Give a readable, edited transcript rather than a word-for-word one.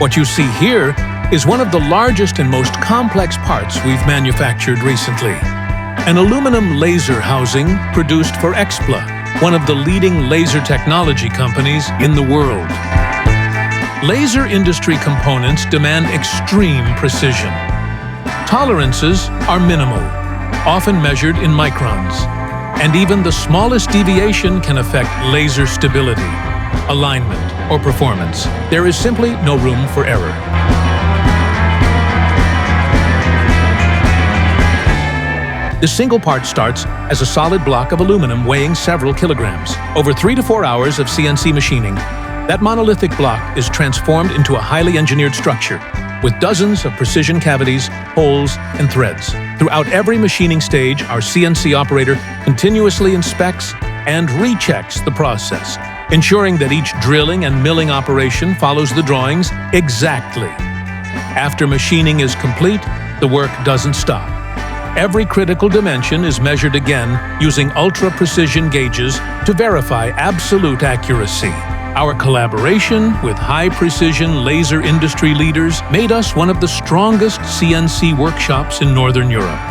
What you see here is one of the largest and most complex parts we've manufactured recently. An aluminum laser housing produced for EKSPLA, one of the leading laser technology companies in the world. Laser industry components demand extreme precision. Tolerances are minimal, often measured in microns, and even the smallest deviation can affect laser stability, alignment, or performance. There is simply no room for error. The single part starts as a solid block of aluminum weighing several kilograms. Over 3 to 4 hours of CNC machining, that monolithic block is transformed into a highly engineered structure with dozens of precision cavities, holes, and threads. Throughout every machining stage, our CNC operator continuously inspects and rechecks the process, ensuring that each drilling and milling operation follows the drawings exactly. After machining is complete, the work doesn't stop. Every critical dimension is measured again using ultra-precision gauges to verify absolute accuracy. Our collaboration with high-precision laser industry leaders made us one of the strongest CNC workshops in Northern Europe.